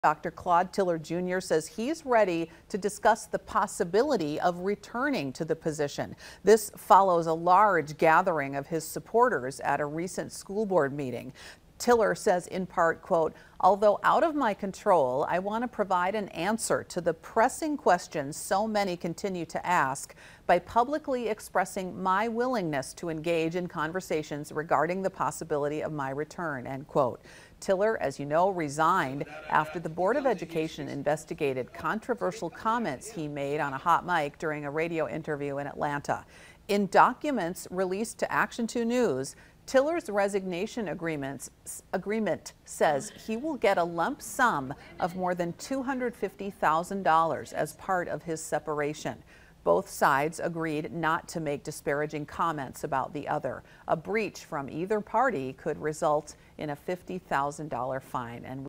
Dr. Claude Tiller Jr. says he's ready to discuss the possibility of returning to the position. This follows a large gathering of his supporters at a recent school board meeting. Tiller says in part, quote, "Although out of my control, I want to provide an answer to the pressing questions so many continue to ask by publicly expressing my willingness to engage in conversations regarding the possibility of my return," end quote. Tiller, as you know, resigned after the Board of Education investigated controversial comments he made on a hot mic during a radio interview in Atlanta. In documents released to Action 2 News, Tiller's resignation agreement says he will get a lump sum of more than $250,000 as part of his separation. Both sides agreed not to make disparaging comments about the other. A breach from either party could result in a $50,000 fine. And